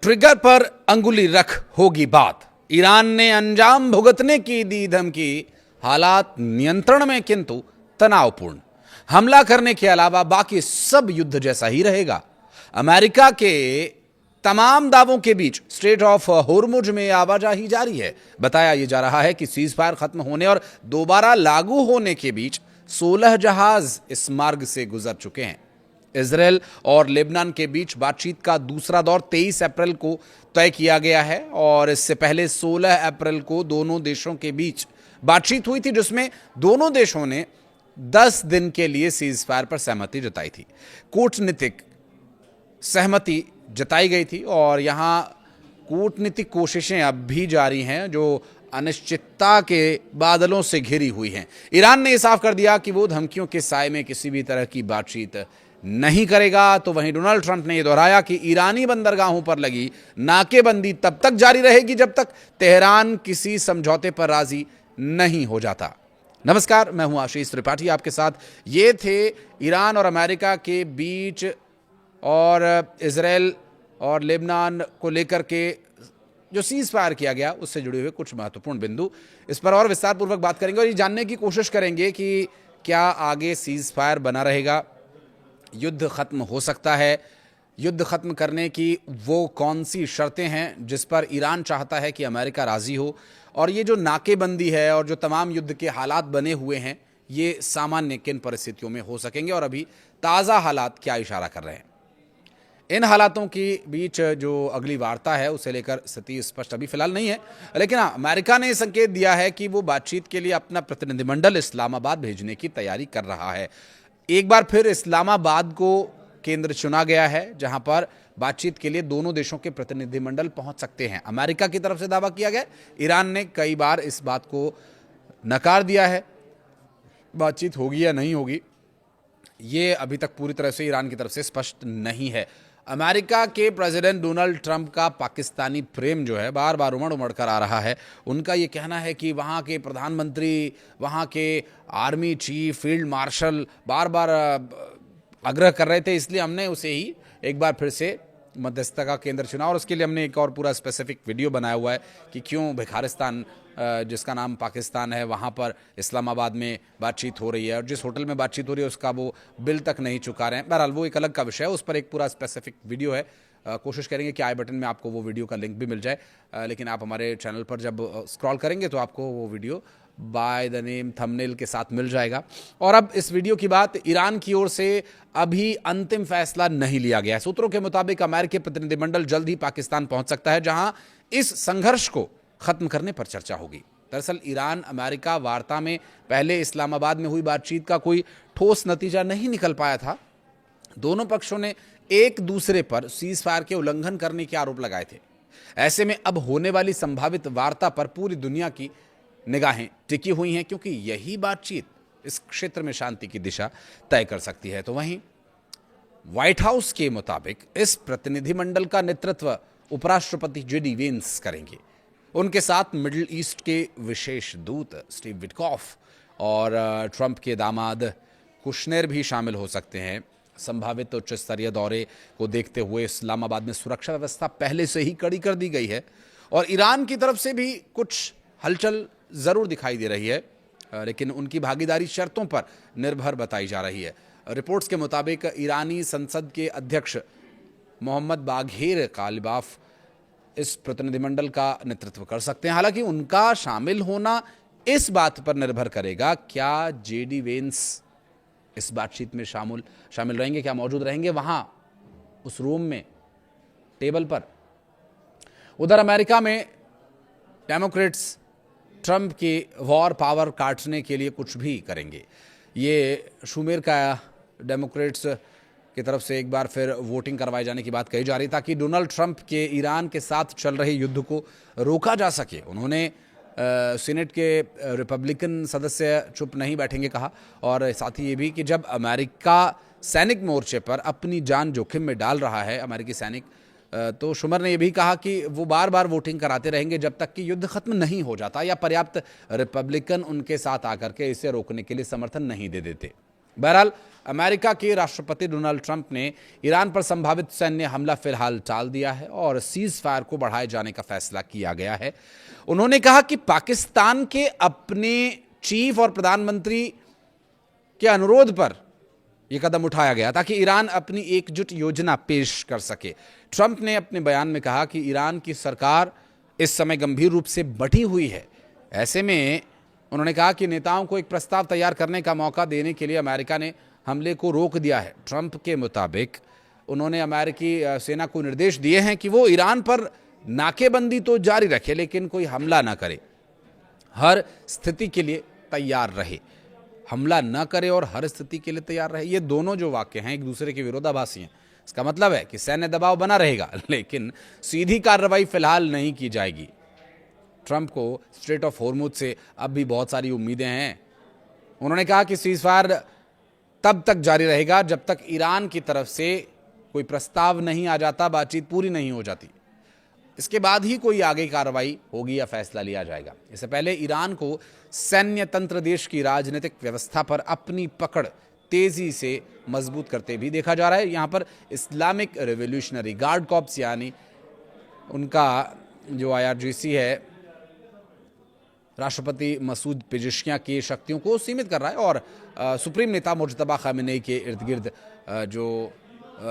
Trigger पर अंगुली रख होगी बात। ईरान ने अंजाम भुगतने की दी धमकी। हालात नियंत्रण में किंतु तनावपूर्ण। हमला करने के अलावा बाकी सब युद्ध जैसा ही रहेगा। अमेरिका के तमाम दावों के बीच स्ट्रेट ऑफ होर्मुज में आवाजाही जारी है। बताया यह जा रहा है कि सीज फायर खत्म होने और दोबारा लागू होने के बीच 16 जहाज इस मार्ग से गुजर चुके हैं। इजरायल और लेबनान के बीच बातचीत का दूसरा दौर 23 अप्रैल को तय किया गया है और इससे पहले 16 अप्रैल को दोनों देशों के बीच बातचीत हुई थी, जिसमें दोनों देशों ने 10 दिन के लिए सीज फायर पर सहमति जताई थी। कूटनीतिक सहमति जताई गई थी और यहां कूटनीतिक कोशिशें अब भी जारी हैं, जो अनिश्चितता के बादलों से घिरी हुई हैं। ईरान ने यह साफ कर दिया कि वो धमकियों के साए में किसी भी तरह की बातचीत नहीं करेगा। तो वहीं डोनाल्ड ट्रंप ने यह दोहराया कि ईरानी बंदरगाहों पर लगी नाकेबंदी तब तक जारी रहेगी जब तक तेहरान किसी समझौते पर राजी नहीं हो जाता। नमस्कार, मैं हूं आशीष त्रिपाठी आपके साथ। ये थे ईरान और अमेरिका के बीच और इजरायल और लेबनान को लेकर के जो सीज फायर किया गया उससे जुड़े हुए कुछ महत्वपूर्ण बिंदु। इस पर और विस्तार पूर्वक बात करेंगे और ये जानने की कोशिश करेंगे कि क्या आगे सीज फायर बना रहेगा, युद्ध खत्म हो सकता है, युद्ध खत्म करने की वो कौन सी शर्तें हैं जिस पर ईरान चाहता है कि अमेरिका राजी हो, और ये जो नाकेबंदी है और जो तमाम युद्ध के हालात बने हुए हैं ये सामान्य किन परिस्थितियों में हो सकेंगे और अभी ताज़ा हालात क्या इशारा कर रहे हैं। इन हालातों के बीच जो अगली वार्ता है उसे लेकर स्थिति स्पष्ट अभी फिलहाल नहीं है, लेकिन अमेरिका ने संकेत दिया है कि वो बातचीत के लिए अपना प्रतिनिधिमंडल इस्लामाबाद भेजने की तैयारी कर रहा है। एक बार फिर इस्लामाबाद को केंद्र चुना गया है जहां पर बातचीत के लिए दोनों देशों के प्रतिनिधिमंडल पहुंच सकते हैं। अमेरिका की तरफ से दावा किया गया, ईरान ने कई बार इस बात को नकार दिया है। बातचीत होगी या नहीं होगी ये अभी तक पूरी तरह से ईरान की तरफ से स्पष्ट नहीं है। अमेरिका के प्रेसिडेंट डोनाल्ड ट्रंप का पाकिस्तानी प्रेम जो है बार बार उमड़ उमड़ कर आ रहा है। उनका ये कहना है कि वहाँ के प्रधानमंत्री, वहाँ के आर्मी चीफ, फील्ड मार्शल बार बार आग्रह कर रहे थे, इसलिए हमने उसे ही एक बार फिर से मध्यस्थता का केंद्र चुना और उसके लिए हमने एक और पूरा स्पेसिफिक वीडियो बनाया हुआ है कि क्यों भिखारिस्तान जिसका नाम पाकिस्तान है वहाँ पर इस्लामाबाद में बातचीत हो रही है और जिस होटल में बातचीत हो रही है उसका वो बिल तक नहीं चुका रहे हैं। बहरहाल वो एक अलग का विषय है, उस पर एक पूरा स्पेसिफिक वीडियो है। कोशिश करेंगे कि आई बटन में आपको वो वीडियो का लिंक भी मिल जाए, लेकिन आप हमारे चैनल पर जब स्क्रॉल करेंगे तो आपको वो video by the name thumbnail के साथ मिल जाएगा। और अब इस वीडियो की बात, ईरान की ओर से अभी अंतिम फैसला नहीं लिया गया है। सूत्रों के मुताबिक अमेरिकी प्रतिनिधिमंडल जल्द ही पाकिस्तान पहुंच सकता है जहां इस संघर्ष को खत्म करने पर चर्चा होगी। दरअसल ईरान अमेरिका वार्ता में पहले इस्लामाबाद में हुई बातचीत का कोई ठोस नतीजा नहीं निकल पाया था। दोनों पक्षों ने एक दूसरे पर सीज फायर के उल्लंघन करने के आरोप लगाए थे। ऐसे में अब होने वाली संभावित वार्ता पर पूरी दुनिया की निगाहें टिकी हुई हैं, क्योंकि यही बातचीत इस क्षेत्र में शांति की दिशा तय कर सकती है। तो वहीं व्हाइट हाउस के मुताबिक इस प्रतिनिधिमंडल का नेतृत्व उपराष्ट्रपति जेडी वेंस करेंगे। उनके साथ मिडिल ईस्ट के विशेष दूत स्टीव विटकॉफ और ट्रंप के दामाद कुशनेर भी शामिल हो सकते हैं। संभावित उच्च स्तरीय दौरे को देखते हुए इस्लामाबाद में सुरक्षा व्यवस्था पहले से ही कड़ी कर दी गई है और ईरान की तरफ से भी कुछ हलचल जरूर दिखाई दे रही है, लेकिन उनकी भागीदारी शर्तों पर निर्भर बताई जा रही है। रिपोर्ट्स के मुताबिक ईरानी संसद के अध्यक्ष मोहम्मद बाघेर कालिबाफ इस प्रतिनिधिमंडल का नेतृत्व कर सकते हैं। हालांकि उनका शामिल होना इस बात पर निर्भर करेगा क्या जेडी वेंस इस बातचीत में शामिल रहेंगे, क्या मौजूद रहेंगे वहां उस रूम में, टेबल पर। उधर अमेरिका में डेमोक्रेट्स ट्रंप की वॉर पावर काटने के लिए कुछ भी करेंगे। ये शुमेर का डेमोक्रेट्स की तरफ से एक बार फिर वोटिंग करवाए जाने की बात कही जा रही ताकि डोनाल्ड ट्रंप के ईरान के साथ चल रहे युद्ध को रोका जा सके। उन्होंने सीनेट के रिपब्लिकन सदस्य चुप नहीं बैठेंगे कहा, और साथ ही ये भी कि जब अमेरिका सैनिक मोर्चे पर अपनी जान जोखिम में डाल रहा है अमेरिकी सैनिक, तो शुमर ने यह भी कहा कि वो बार बार वोटिंग कराते रहेंगे जब तक कि युद्ध खत्म नहीं हो जाता या पर्याप्त रिपब्लिकन उनके साथ आकर के इसे रोकने के लिए समर्थन नहीं दे देते। बहरहाल अमेरिका के राष्ट्रपति डोनाल्ड ट्रंप ने ईरान पर संभावित सैन्य हमला फिलहाल टाल दिया है और सीज फायर को बढ़ाए जाने का फैसला किया गया है। उन्होंने कहा कि पाकिस्तान के अपने चीफ और प्रधानमंत्री के अनुरोध पर यह कदम उठाया गया ताकि ईरान अपनी एकजुट योजना पेश कर सके। ट्रंप ने अपने बयान में कहा कि ईरान की सरकार इस समय गंभीर रूप से बंटी हुई है। ऐसे में उन्होंने कहा कि नेताओं को एक प्रस्ताव तैयार करने का मौका देने के लिए अमेरिका ने हमले को रोक दिया है। ट्रंप के मुताबिक उन्होंने अमेरिकी सेना को निर्देश दिए हैं कि वो ईरान पर नाकेबंदी तो जारी रखे लेकिन कोई हमला ना करे, हर स्थिति के लिए तैयार रहे। हमला न करे और हर स्थिति के लिए तैयार रहे, ये दोनों जो वाक्य हैं एक दूसरे के विरोधाभासी हैं। इसका मतलब है कि सैन्य दबाव बना रहेगा लेकिन सीधी कार्रवाई फिलहाल नहीं की जाएगी। ट्रंप को स्ट्रेट ऑफ हॉर्मुज से अब भी बहुत सारी उम्मीदें हैं। उन्होंने कहा कि सीज फायर तब तक जारी रहेगा जब तक ईरान की तरफ से कोई प्रस्ताव नहीं आ जाता, बातचीत पूरी नहीं हो जाती। इसके बाद ही कोई आगे कार्रवाई होगी या फैसला लिया जाएगा। इससे पहले ईरान को सैन्य तंत्र देश की राजनीतिक व्यवस्था पर अपनी पकड़ तेजी से मजबूत करते भी देखा जा रहा है। यहाँ पर इस्लामिक रिवोल्यूशनरी गार्ड कॉर्प्स यानी उनका जो IRGC है राष्ट्रपति मसूद पेजेश्कियां की शक्तियों को सीमित कर रहा है और सुप्रीम नेता मुज्तबा खामेनेई के इर्द गिर्द जो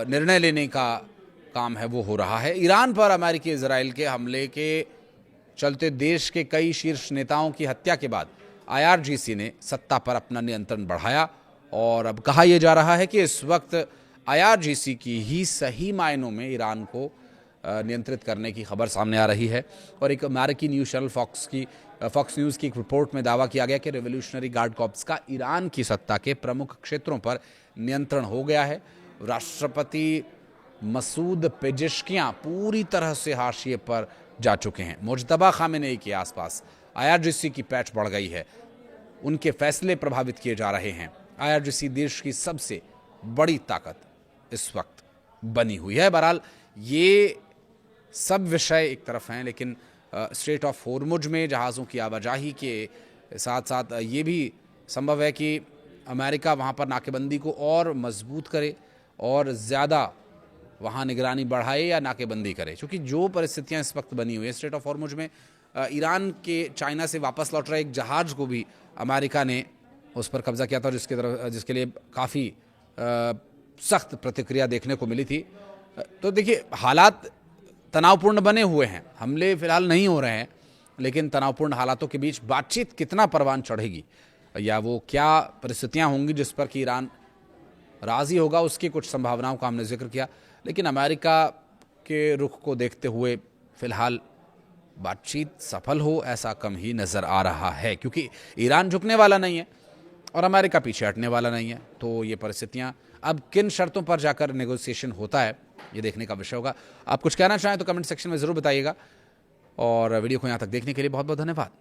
निर्णय लेने का काम है वो हो रहा है। ईरान पर अमेरिकी इजराइल के हमले के चलते देश के कई शीर्ष नेताओं की हत्या के बाद IRGC ने सत्ता पर अपना नियंत्रण बढ़ाया और अब कहा यह जा रहा है कि इस वक्त IRGC की ही सही मायनों में ईरान को नियंत्रित करने की खबर सामने आ रही है। और एक अमेरिकी न्यूज़ चैनल फॉक्स न्यूज़ की एक रिपोर्ट में दावा किया गया कि रिवोल्यूशनरी गार्ड कॉर्प्स का ईरान की सत्ता के प्रमुख क्षेत्रों पर नियंत्रण हो गया है। राष्ट्रपति मसूद पेजेश्कियां पूरी तरह से हाशिए पर जा चुके हैं। मुज्तबा खामेनेई के आसपास IRGC की पैठ बढ़ गई है, उनके फैसले प्रभावित किए जा रहे हैं। IRGC देश की सबसे बड़ी ताकत इस वक्त बनी हुई है। बहरहाल ये सब विषय एक तरफ हैं, लेकिन स्ट्रेट ऑफ हॉर्मुज में जहाज़ों की आवाजाही के साथ साथ ये भी संभव है कि अमेरिका वहाँ पर नाकेबंदी को और मजबूत करे और ज़्यादा वहाँ निगरानी बढ़ाए या नाकेबंदी करे, क्योंकि जो परिस्थितियाँ इस वक्त बनी हुई है स्ट्रेट ऑफ हॉर्मुज में, ईरान के चाइना से वापस लौट रहे एक जहाज़ को भी अमेरिका ने उस पर कब्जा किया था, जिसके लिए काफ़ी सख्त प्रतिक्रिया देखने को मिली थी। तो देखिए हालात तनावपूर्ण बने हुए हैं, हमले फिलहाल नहीं हो रहे हैं, लेकिन तनावपूर्ण हालातों के बीच बातचीत कितना परवान चढ़ेगी या वो क्या परिस्थितियां होंगी जिस पर कि ईरान राज़ी होगा, उसकी कुछ संभावनाओं का हमने जिक्र किया। लेकिन अमेरिका के रुख को देखते हुए फिलहाल बातचीत सफल हो ऐसा कम ही नज़र आ रहा है, क्योंकि ईरान झुकने वाला नहीं है और अमेरिका पीछे हटने वाला नहीं है। तो ये परिस्थितियां अब किन शर्तों पर जाकर नेगोशिएशन होता है ये देखने का विषय होगा। आप कुछ कहना चाहें तो कमेंट सेक्शन में ज़रूर बताइएगा और वीडियो को यहाँ तक देखने के लिए बहुत बहुत धन्यवाद।